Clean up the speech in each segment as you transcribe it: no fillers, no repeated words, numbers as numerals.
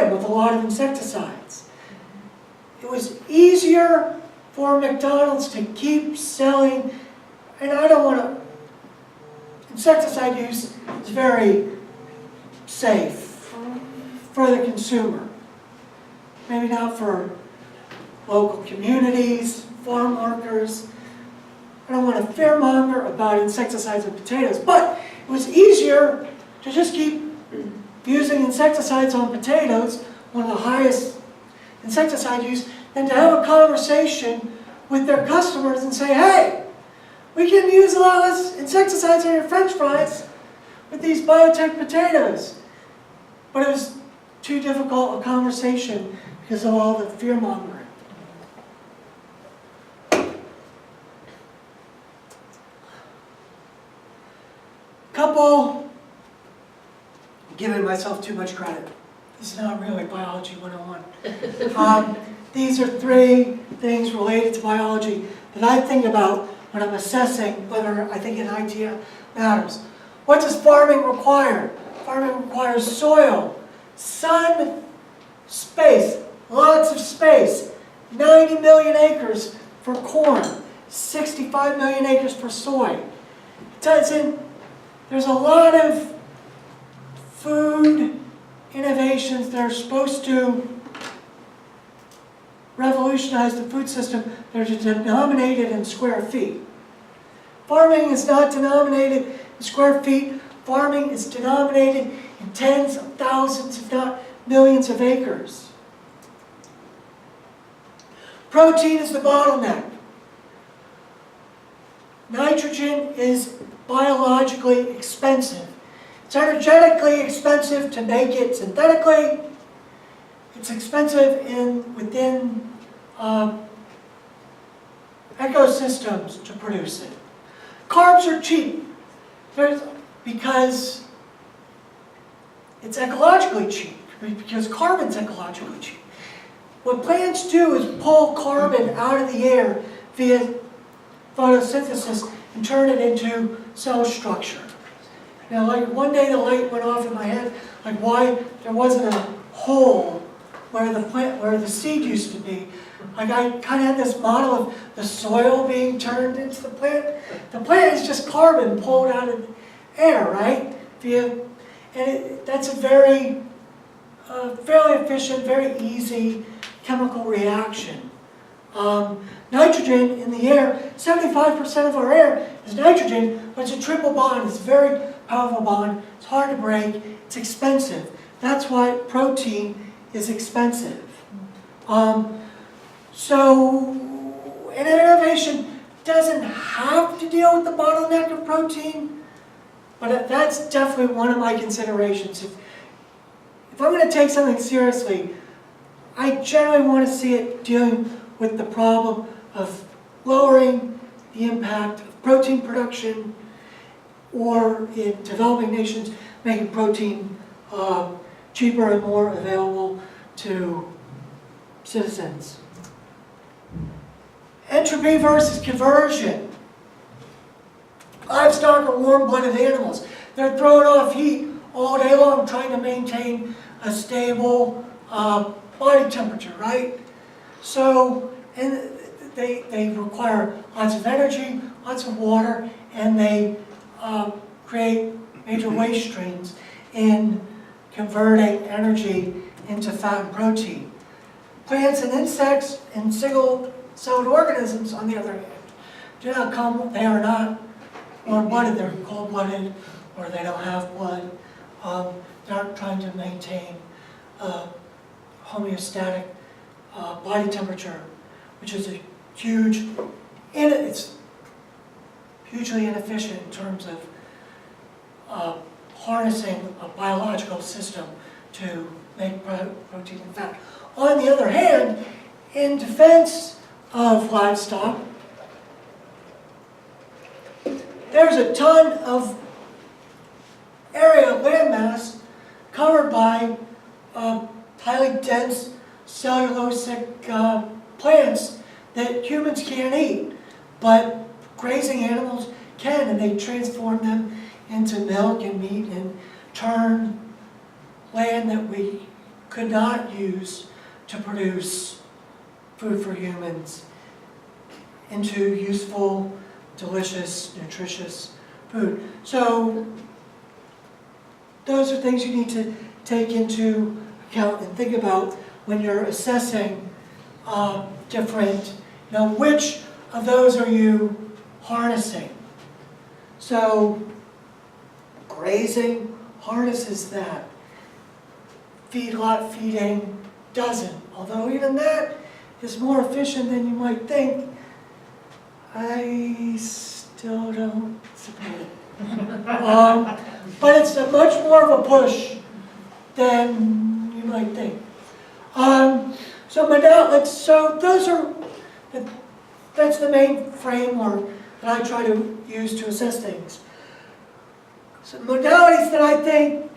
Salem with a lot of insecticides. It was easier for McDonald's to keep selling, and I don't want to, insecticide use is very safe for the consumer. Maybe not for local communities, farm workers. I don't want to fearmonger about insecticides and potatoes, but it was easier to just keep using insecticides on potatoes, one of the highest insecticide use, than to have a conversation with their customers and say, hey, we can use a lot less insecticides in your French fries with these biotech potatoes. But it was too difficult a conversation because of all the fear-mongering. Couple, I'm giving myself too much credit. This is not really Biology 101. These are 3 things related to biology that I think about when I'm assessing whether I think an idea matters. What does farming require? Farming requires soil, sun, space, lots of space. 90 million acres for corn, 65 million acres for soy. There's a lot of food innovations that are supposed to revolutionize the food system that are denominated in square feet. Farming is not denominated in square feet. Farming is denominated in tens of thousands, if not millions of acres. Protein is the bottleneck. Nitrogen is biologically expensive. It's energetically expensive to make it synthetically. It's expensive within ecosystems to produce it. Carbs are cheap because it's ecologically cheap, because carbon's ecologically cheap. What plants do is pull carbon out of the air via photosynthesis and turn it into cell structure. Now, like one day the light went off in my head, like why there wasn't a hole where the seed used to be. Like I kind of had this model of the soil being turned into the plant. The plant is just carbon pulled out of the air, right? That's a very fairly efficient, very easy chemical reaction. Nitrogen in the air, 75% of our air is nitrogen, but it's a triple bond. It's a very powerful bond. It's hard to break. It's expensive. That's why protein is expensive. So an innovation doesn't have to deal with the bottleneck of protein, but that's definitely one of my considerations. If I'm going to take something seriously, I generally want to see it dealing with the problem of lowering the impact of protein production, or in developing nations, making protein cheaper and more available to citizens. Entropy versus conversion. Livestock are warm-blooded animals. They're throwing off heat all day long, trying to maintain a stable body temperature, right? So, and they require lots of energy, lots of water, and they create major waste streams in converting energy into fat and protein. Plants and insects and single-celled organisms, on the other hand, they are not warm-blooded, they're cold-blooded, or they don't have blood. They're trying to maintain homeostatic body temperature, which is it's hugely inefficient in terms of harnessing a biological system to make protein and fat. On the other hand, in defense of livestock, there's a ton of area, landmass, covered by highly dense cellulosic plants that humans can't eat, but grazing animals can, and they transform them into milk and meat and turn land that we could not use to produce food for humans into useful, delicious, nutritious food. So those are things you need to take into account and think about when you're assessing different, which of those are you harnessing? So grazing harnesses that. Feedlot feeding doesn't. Although even that is more efficient than you might think, I still don't support it. But it's a much more of a push than you might think. So those are, that's the main framework that I try to use to assess things. So modalities that I think,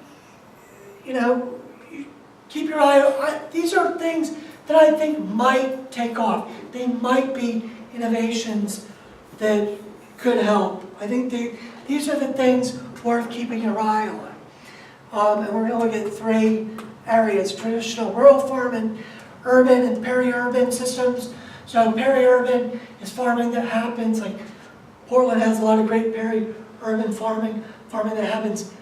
keep your eye on, these are things that I think might take off. They might be innovations that could help. I think these are the things worth keeping your eye on. And we're going to look at 3 areas: traditional rural farming, urban and peri-urban systems. So peri-urban is farming that happens, like Portland has a lot of great peri-urban farming that happens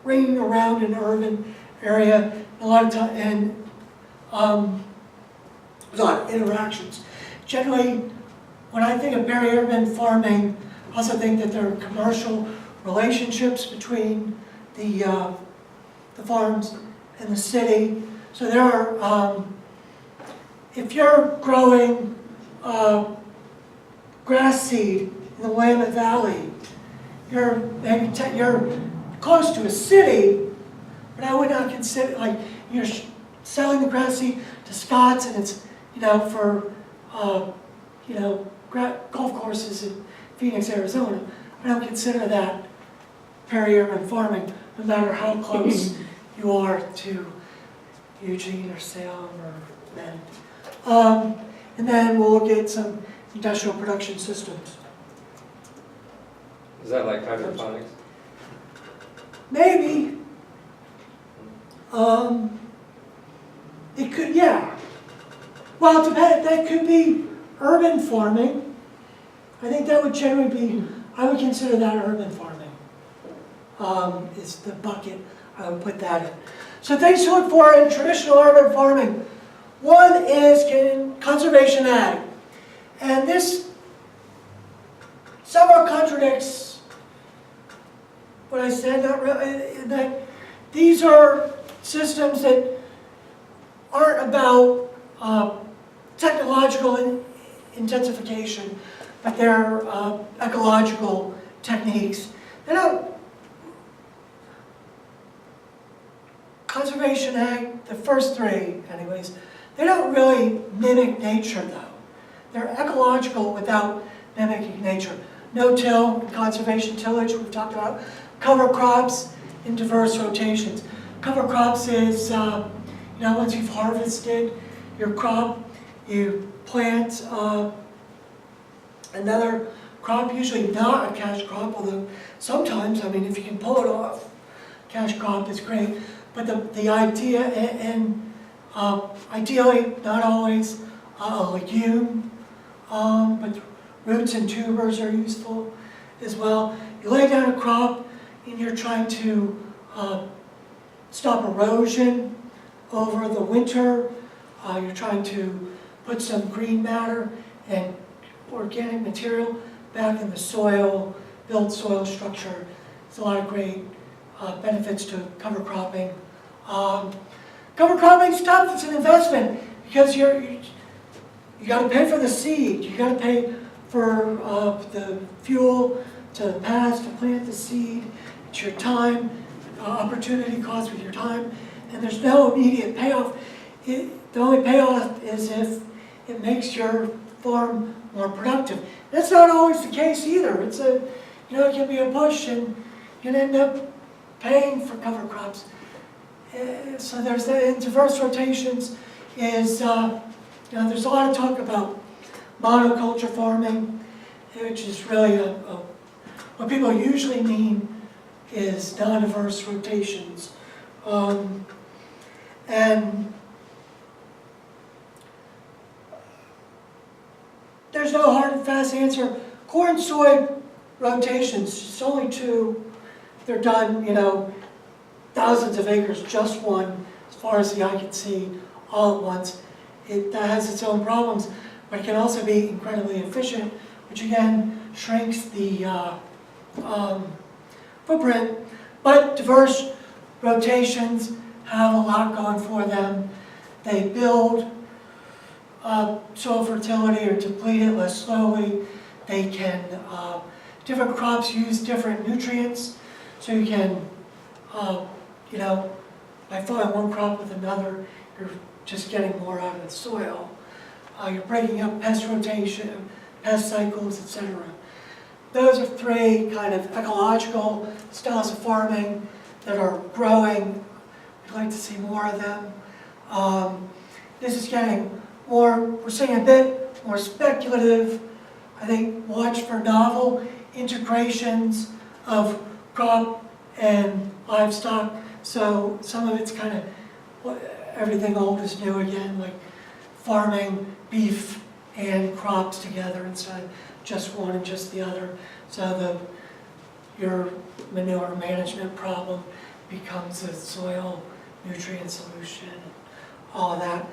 ringing around an urban area, a lot of time, and there's a lot of interactions. Generally, when I think of peri-urban farming, I also think that there are commercial relationships between the farms and the city. So there are, if you're growing grass seed in the Willamette Valley, you're close to a city, but I would not consider, like, you're selling the grass seed to Scots, and it's, for, golf courses in Phoenix, Arizona. I don't consider that peri-urban farming, no matter how close you are to Eugene or Salem or Bend. And then we'll look at some industrial production systems. Is that like hydroponics? Maybe. It could, yeah. Well, that could be urban farming. I think that would generally be, I would consider that urban farming. Is the bucket I would put that in. So things to look for in traditional urban farming. One is conservation ag. And this somewhat contradicts what I said, not really, that these are systems that aren't about technological intensification, but they're ecological techniques. They don't, conservation ag, the first 3 anyways, they don't really mimic nature though. They're ecological without mimicking nature. No-till, conservation tillage, we've talked about. Cover crops in diverse rotations. Cover crops is, once you've harvested your crop, you plant another crop, usually not a cash crop, although sometimes, if you can pull it off, cash crop is great. But the idea, and ideally, not always, a legume, but roots and tubers are useful as well. You lay down a crop, and you're trying to stop erosion over the winter. You're trying to put some green matter and organic material back in the soil, build soil structure. There's a lot of great benefits to cover cropping. Cover cropping stuff, it's an investment because you got to pay for the seed, you got to pay for the fuel to plant the seed. It's your time, opportunity cost with your time, and there's no immediate payoff. The only payoff is if it makes your farm more productive. That's not always the case either. It's it can be a push, and you can end up paying for cover crops. So there's the diverse rotations. There's a lot of talk about monoculture farming, which is really what people usually mean is non-diverse rotations. And there's no hard and fast answer. Corn, soy rotations, it's only 2. They're done, you know, thousands of acres, just one, as far as the eye can see, all at once. That has its own problems, but it can also be incredibly efficient, which again shrinks the footprint. But diverse rotations have a lot going for them. They build soil fertility or deplete it less slowly. They can, different crops use different nutrients, so you can, you know, by filling one crop with another, you're just getting more out of the soil. You're breaking up pest rotation, pest cycles, etc. Those are 3 kind of ecological styles of farming that are growing. We'd like to see more of them. This is getting more, we're seeing a bit more speculative. I think watch for novel integrations of crop and livestock. So some of it's kind of everything old is new again, like farming beef and crops together instead of just one and just the other. So your manure management problem becomes a soil nutrient solution, all of that.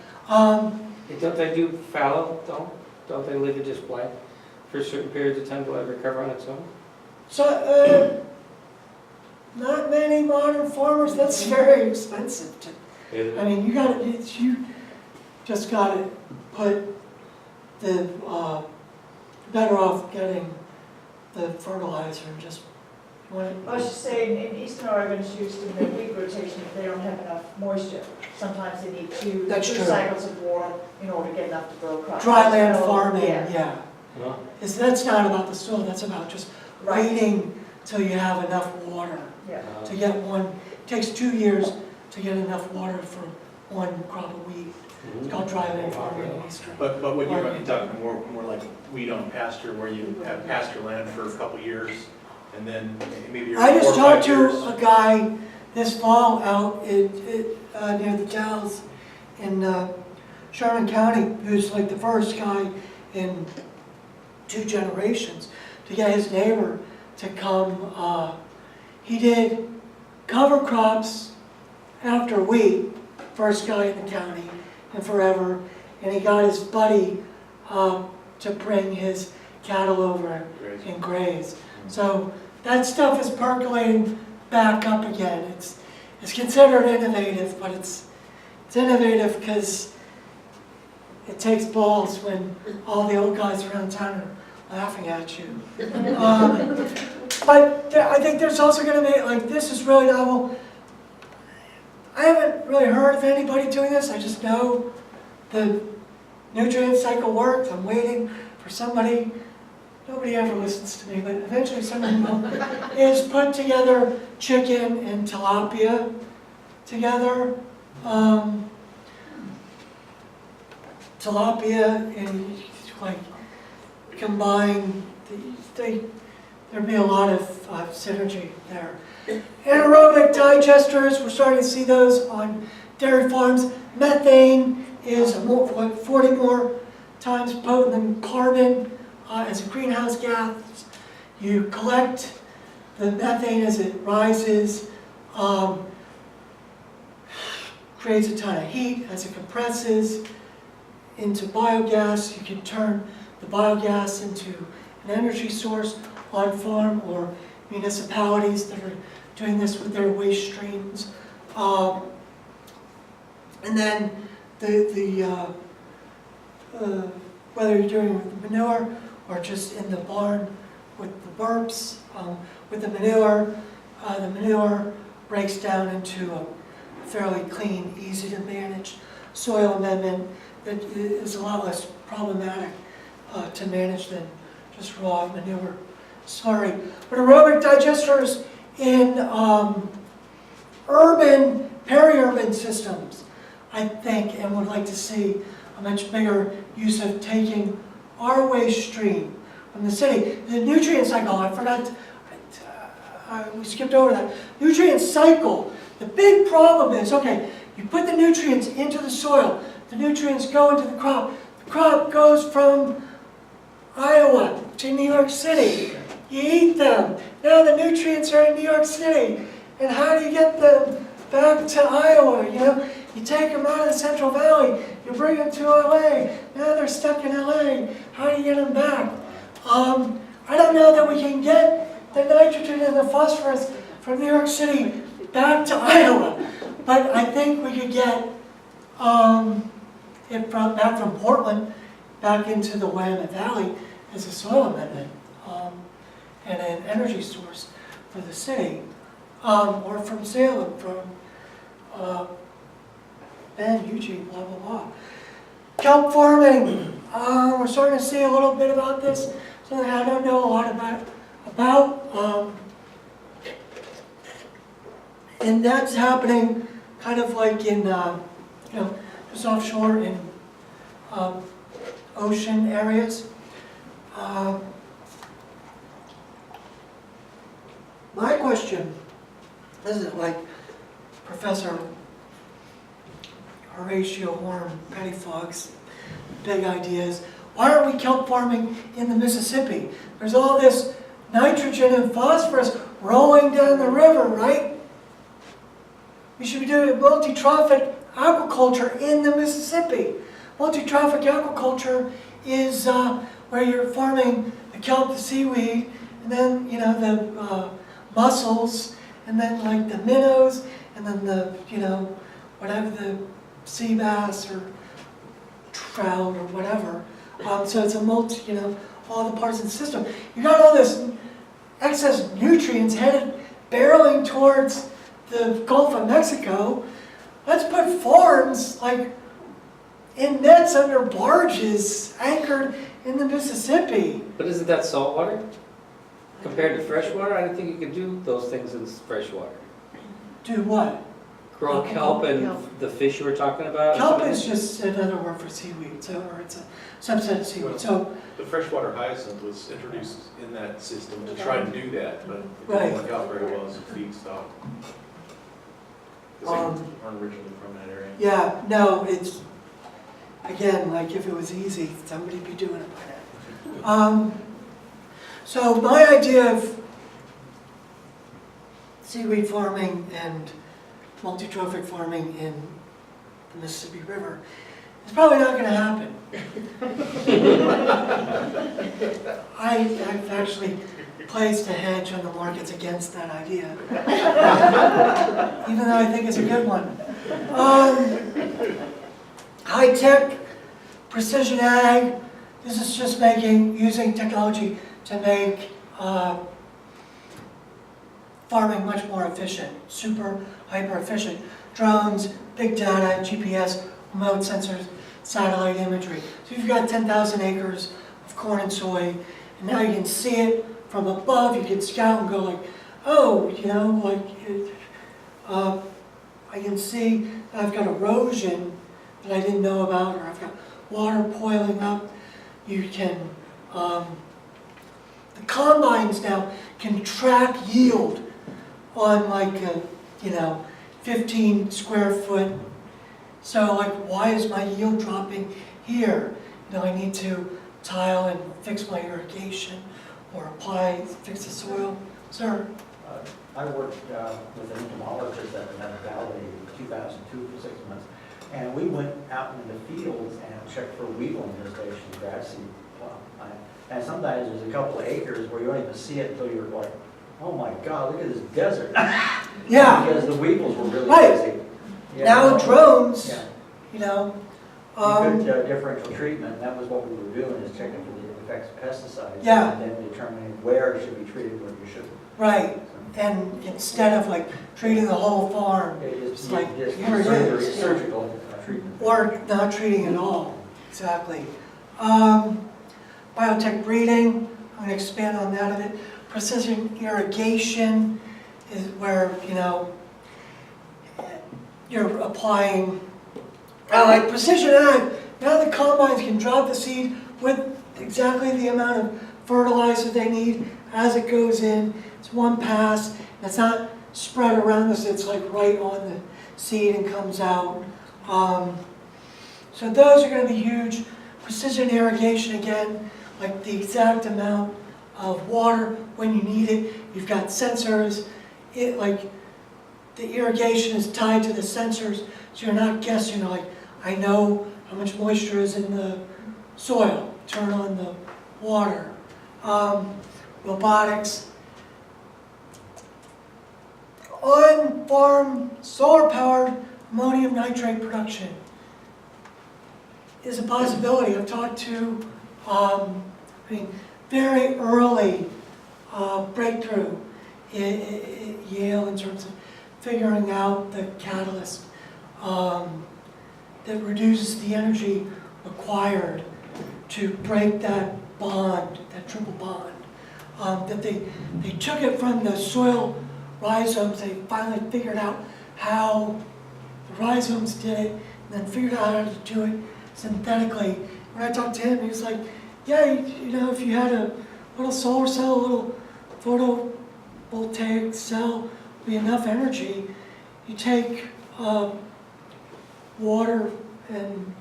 Don't they do fallow, though? Don't they leave it just blank for certain periods of time to let it recover on its own? So, not many modern farmers, that's very expensive to, I mean, you just gotta put the, better off getting the fertilizer and just, I was just saying, in Eastern Oregon, it's used in their wheat rotation if they don't have enough moisture. Sometimes they need two cycles of water in order to get enough to grow crops. dryland farming, Yeah. yeah. No? That's not about the soil, that's about just waiting till you have enough water Yeah. to get one. It takes 2 years to get enough water for one crop of wheat. It's called dryland farming in Eastern. But what you're talking more like wheat on pasture, where you have pasture land for a couple years, and then maybe you're I just 4 or 5 talked to years. a guy this fall out near the Dalles in Sherman County, who's like the first guy in 2 generations to get his neighbor to come. He did cover crops after wheat, first guy in the county and forever, and he got his buddy to bring his cattle over and graze. So that stuff is percolating back up again. It's considered innovative, but it's innovative because it takes balls when all the old guys around town are laughing at you. But I think there's also going to be, like, this is really novel. I haven't really heard of anybody doing this. I just know the nutrient cycle works. I'm waiting for somebody. Nobody ever listens to me, but eventually someone will. Is put together chicken and tilapia together. Tilapia and like combine. There'd be a lot of synergy there. Anaerobic digesters, we're starting to see those on dairy farms. Methane is 40 more times potent than carbon as a greenhouse gas. You collect the methane as it rises, creates a ton of heat as it compresses into biogas. You can turn the biogas into an energy source on farm, or municipalities that are doing this with their waste streams. And then whether you're doing it with manure or just in the barn with the burps, with the manure breaks down into a fairly clean, easy to manage soil amendment that is a lot less problematic to manage than just raw manure slurry. But aerobic digesters in urban, peri-urban systems, I think, and would like to see a much bigger use of taking our waste stream from the city. The nutrient cycle, I forgot, we skipped over that. Nutrient cycle, the big problem is, okay, You put the nutrients into the soil. The nutrients go into the crop. The crop goes from Iowa to New York City. You eat them. Now the nutrients are in New York City. And how do you get them back to Iowa? You know, you take them out of the Central Valley. You bring them to LA. Now they're stuck in LA. How do you get them back? I don't know that we can get the nitrogen and the phosphorus from New York City back to Iowa. But I think we could get it back from Portland back into the Willamette Valley as a soil amendment and an energy source for the city. Or from Salem, from Ben, Eugene, blah, blah, blah. Kelp farming. We're starting to see a little bit about this, something I don't know a lot about. And that's happening kind of like in, just offshore in ocean areas. My question, this is like Professor Horatio Horn Pettifog's big ideas. Why aren't we kelp farming in the Mississippi? There's all this nitrogen and phosphorus rolling down the river, right? We should be doing multi-trophic aquaculture in the Mississippi. Multi-trophic aquaculture is where you're farming the kelp, the seaweed, and then, the mussels, and then like the minnows, and then the, whatever the sea bass or trout or whatever. So it's a multi, all the parts of the system. You got all this excess nutrients headed barreling towards the Gulf of Mexico. Let's put farms like in nets under barges anchored in the Mississippi. But isn't that salt water? Compared to fresh water, I don't think you could do those things in fresh water. Do what? Grow kelp and the fish you were talking about? Kelp is just another word for seaweed, or it's a subset of seaweed. So The freshwater hyacinth was introduced in that system to try and do that, but it Right. didn't work out very well as a feedstock. Because they aren't originally from that area. yeah, no, it's, again, like if it was easy, somebody'd be doing it by now. So my idea of seaweed farming and multi-trophic farming in the Mississippi River is probably not going to happen. I've actually placed a hedge on the markets against that idea, even though I think it's a good one. High-tech, precision ag, this is just using technology to make farming much more efficient, super hyper efficient. Drones, big data, GPS, remote sensors, satellite imagery. So you've got 10,000 acres of corn and soy, and now you can see it from above. You can scout and go like, oh, I can see I've got erosion that I didn't know about, or I've got water boiling up. You can, the combines now can track yield on like a, 15 square foot. So like, why is my yield dropping here? I need to tile and fix my irrigation or fix the soil. Sir? I worked with an entomologist at the Valley in 2002 for 6 months. And we went out in the fields and checked for weevil infestation, grass seed. And sometimes there's a couple of acres where you don't even see it until you're like, oh my God, look at this desert. Yeah. Because the weevils were really Right. busy. Yeah. Now drones, Yeah. um, Good differential treatment, and that was what we were doing, is checking for the effects of pesticides. Yeah. And then determining where it should be treated, where you shouldn't. right. And instead of like treating the whole farm, It's It's like, just here it is. surgical treatment. or not treating at all. Exactly. Biotech breeding, I'm going to expand on that a bit. Precision irrigation is where, you're applying, like precision ag, now the combines can drop the seed with exactly the amount of fertilizer they need as it goes in. It's one pass, it's not spread around us, it's like right on the seed and comes out. So those are going to be huge. Precision irrigation again, like the exact amount of water when you need it. You've got sensors. Like the irrigation is tied to the sensors, so you're not guessing. Like, I know how much moisture is in the soil. Turn on the water. Robotics. On-farm solar-powered ammonium nitrate production is a possibility. I've talked to, very early breakthrough at Yale in terms of figuring out the catalyst that reduces the energy required to break that bond, that triple bond. That they took it from the soil rhizomes. They finally figured out how the rhizomes did it, and then figured out how to do it synthetically. When I talked to him, he was like, yeah, you know, if you had a little solar cell, a little photovoltaic cell, be enough energy, you take water and,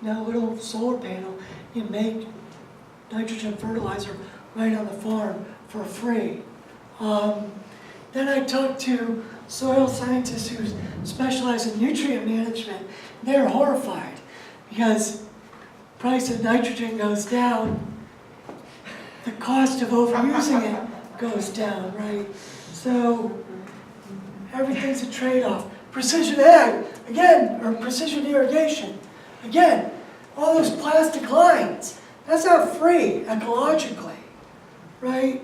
you know, a little solar panel, you make nitrogen fertilizer right on the farm for free. Then I talked to soil scientists who specialize in nutrient management. They're horrified because price of nitrogen goes down, the cost of overusing it goes down, right? So everything's a trade-off. Precision ag, again, or precision irrigation, again, all those plastic lines, that's not free ecologically, right?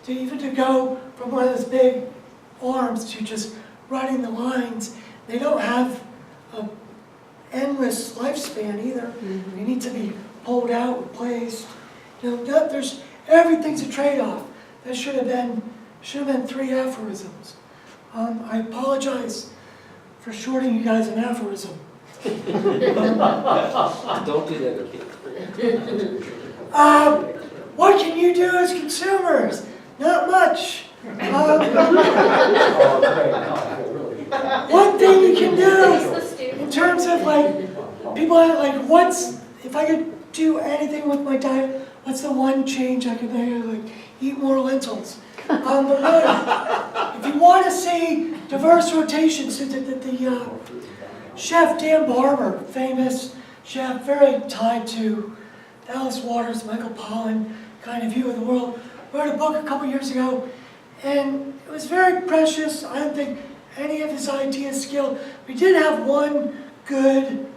Even to go from one of those big arms to just running the lines, they don't have an endless lifespan either. They need to be pulled out, replaced. You know, everything's a trade-off. That should have been 3 aphorisms. I apologize for shorting you guys an aphorism. Don't do that, okay? What can you do as consumers? Not much. One thing you can do in terms of like, people are like, if I could do anything with my diet, what's the one change I could make? Like, eat more lentils. But really, if you want to see diverse rotations, the chef Dan Barber, famous chef, very tied to Dallas Waters, Michael Pollan kind of view of the world, wrote a book a couple years ago, and it was very precious. I don't think any of his ideas skilled. We did have one good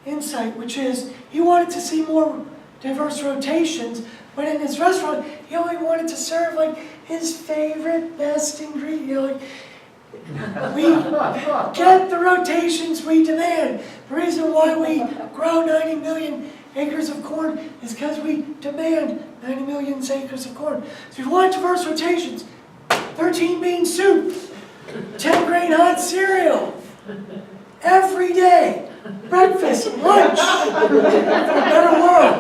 insight, which is he wanted to see more diverse rotations, but in his restaurant, he only wanted to serve like his favorite, best ingredient. You know, like, we get the rotations we demand. The reason why we grow 90 million acres of corn is because we demand 90 million acres of corn. So if you want diverse rotations, 13 bean soup, 10 grain hot cereal, every day, breakfast, lunch, for a better world.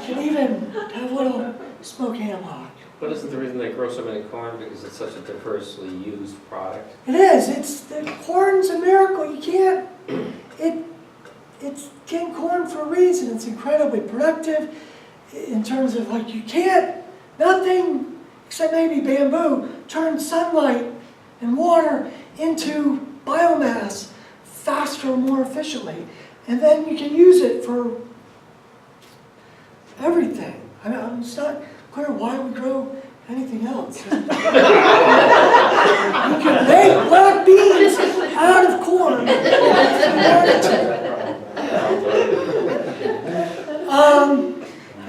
You can even have a little smoked ham hock. But isn't the reason they grow so many corn because it's such a diversely used product? It is. The corn's a miracle. You can't. It's getting corn for a reason. It's incredibly productive in terms of like you can't. Nothing except maybe bamboo turns sunlight and water into biomass faster and more efficiently, and then you can use it for everything. I mean, it's not clear why we grow anything else. You can make black beans out of corn.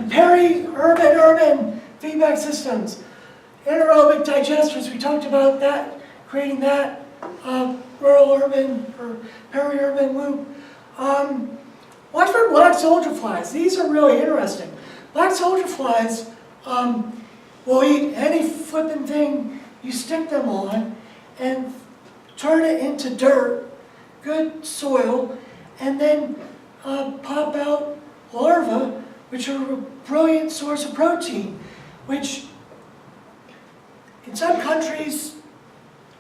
Peri-urban feedback systems, anaerobic digesters. We talked about that, creating that rural-urban or peri-urban loop. Watch for black soldier flies. These are really interesting. Black soldier flies will eat any flippin' thing you stick them on and turn it into dirt, good soil, and then pop out larvae, which are a brilliant source of protein, which in some countries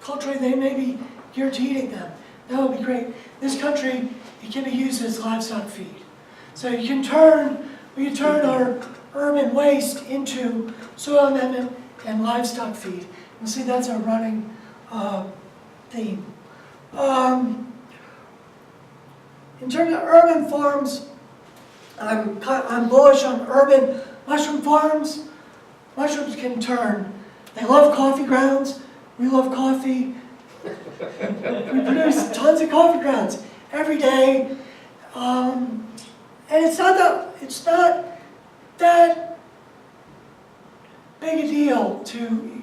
culturally they may be geared to eating them. That would be great. This country, it can be used as livestock feed. So we can turn our urban waste into soil amendment and livestock feed. You'll see that's our running theme. In terms of urban farms, I'm bullish on urban mushroom farms. Mushrooms can turn. They love coffee grounds. We love coffee. We produce tons of coffee grounds every day. And it's not that big a deal to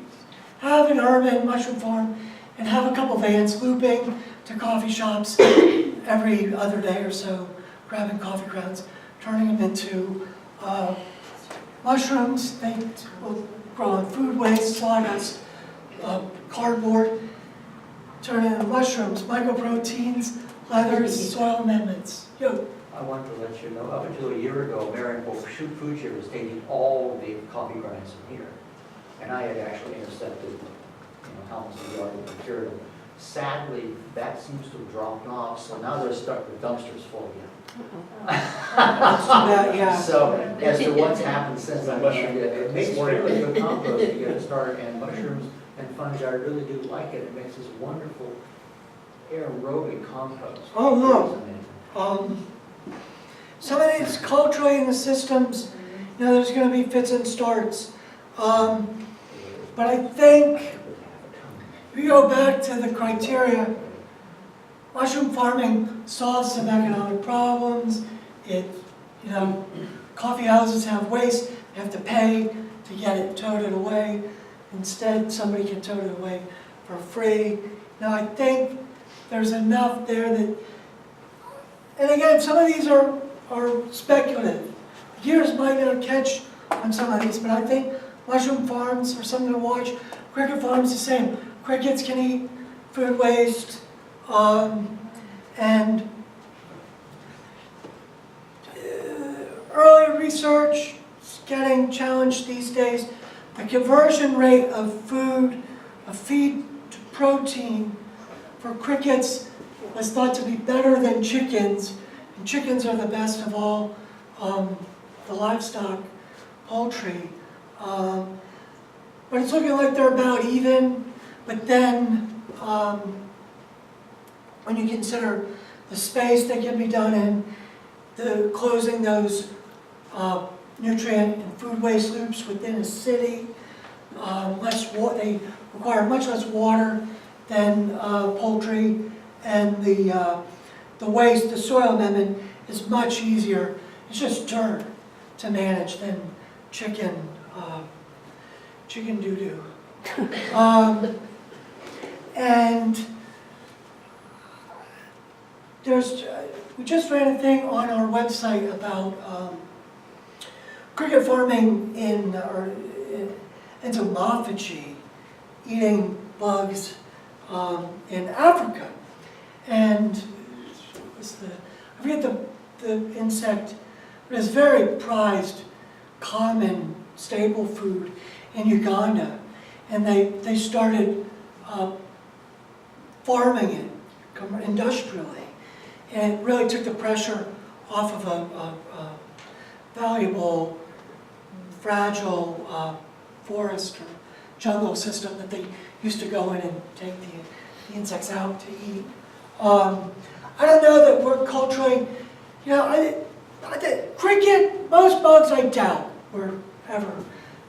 have an urban mushroom farm and have a couple vans looping to coffee shops every other day or so, grabbing coffee grounds, turning them into mushrooms. They will grow on food waste, sawdust, cardboard, turn into mushrooms, mycoproteins, leathers, soil amendments. Yo. I wanted to let you know, up until a year ago, Marion Food Share was taking all the coffee grinds in here. And I had actually intercepted, almost a yard of material. Sadly, that seems to have dropped off, so now they're stuck with dumpsters full again. Yeah. So, as to what's happened since then, it makes really good compost to get it started, and mushrooms and fungi, I really do like it. It makes this wonderful aerobic compost. Oh, no. Some of these culturally in the systems, there's going to be fits and starts. But I think if you go back to the criteria, mushroom farming solves some economic problems. Coffee houses have waste, they have to pay to get it toted away. Instead, somebody can tote it away for free. Now, I think there's enough there that, and again, some of these are speculative. Gears might not catch on some of these, but I think mushroom farms are something to watch. Cricket farms, the same. Crickets can eat food waste, and early research is getting challenged these days. The conversion rate of feed to protein for crickets was thought to be better than chickens. And chickens are the best of all the livestock, poultry. But it's looking like they're about even. But then, when you consider the space that can be done in, closing those nutrient and food waste loops within a city, they require much less water than poultry, and the waste, the soil amendment, is much easier. It's just dirt to manage than chicken doo-doo. And we just ran a thing on our website about cricket farming in entomophagy, eating bugs in Africa. And I forget the insect, but it's very prized, common, staple food in Uganda. And they started farming it industrially. And it really took the pressure off of a valuable, fragile forest or jungle system that they used to go in and take the insects out to eat. I don't know that we're culturally, cricket, most bugs I doubt we're ever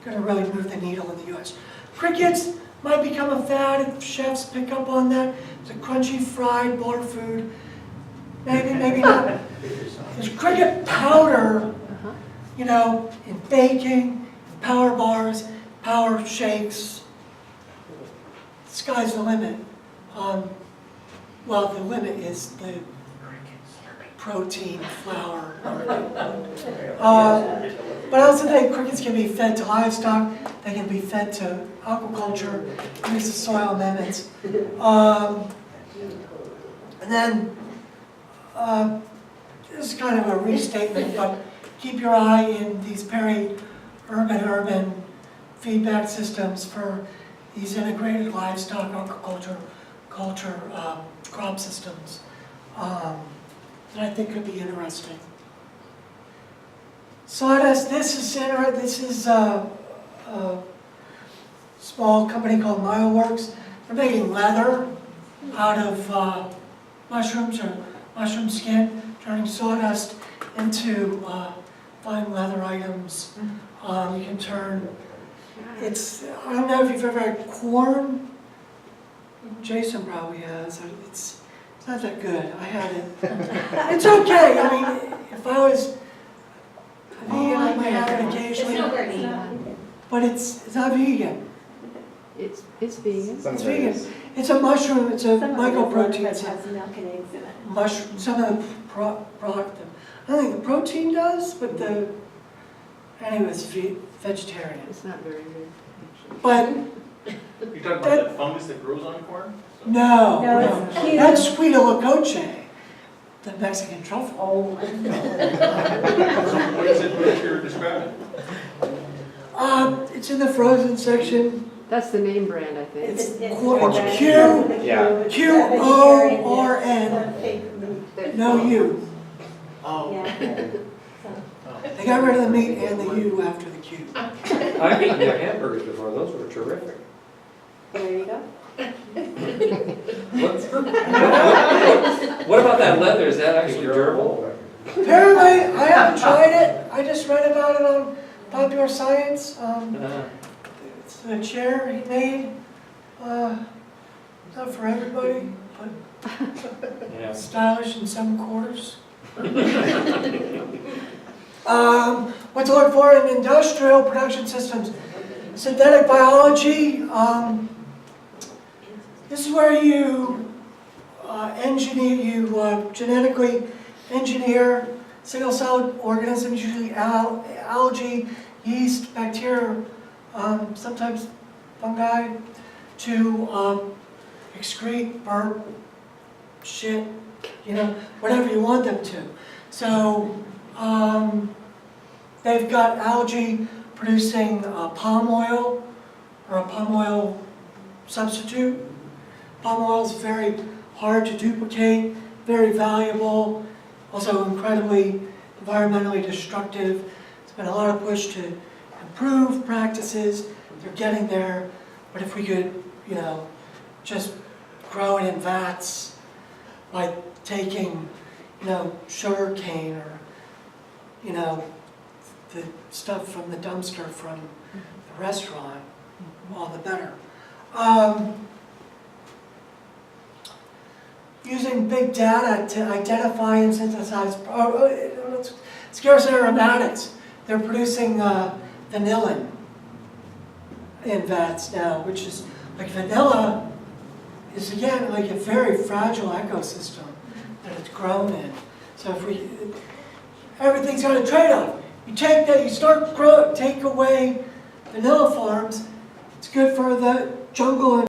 going to really move the needle in the US. Crickets might become a fad if chefs pick up on that. It's a crunchy fried bar food. Maybe, maybe not. There's cricket powder, in baking, power bars, power shakes. The sky's the limit. Well, the limit is the protein, flour. But I also think crickets can be fed to livestock. They can be fed to aquaculture, use the soil amendments. And then, this is kind of a restatement, but keep your eye in these peri-urban feedback systems for these integrated livestock culture crop systems that I think could be interesting. Sawdust, this is a small company called Mileworks. They're making leather out of mushrooms or mushroom skin, turning sawdust into fine leather items. You can turn, I don't know if you've ever had corn. Jason probably has. It's not that good. I had it. It's okay. I mean, if I was a vegan, I might have it occasionally. It's not very vegan. But it's not vegan. It's vegan. It's vegan. It's a mushroom. It's a mycoprotein. It has milk and eggs in it. Mushroom. Some of the product. I don't think the protein does, but the anyway, it's vegetarian. It's not very good. But You're talking about that fungus that grows on corn? no, No, it's cute. that's Sweeta locoche, the Mexican truffle. Oh. What is it that you're describing? It's in the frozen section. That's the name brand, I think. It's It's Q-O-R-N. No U. Oh. Yeah. They got rid of the meat and the U after the Q. I've eaten their hamburgers before, those were terrific. There you go. What about that leather, is that actually durable? Apparently, I haven't tried it. I just read about it on Popular Science. It's a chair he made. Not for everybody, but Yeah. stylish in some quarters. What to look for in industrial production systems. Synthetic biology. This is where you genetically engineer single-celled organisms, usually algae, yeast, bacteria, sometimes fungi, to excrete, burp, shit, whatever you want them to. So they've got algae producing palm oil or a palm oil substitute. Palm oil is very hard to duplicate, very valuable, also incredibly environmentally destructive. There's been a lot of push to improve practices. They're getting there, but if we could, just grow it in vats, like taking, sugar cane or, the stuff from the dumpster from the restaurant, all the better. Using big data to identify and synthesize scarce aromatics. They're producing vanillin in vats now, which is like vanilla is again like a very fragile ecosystem that it's grown in. So everything's got a trade-off. You take that, take away vanilla farms. It's good for the jungle and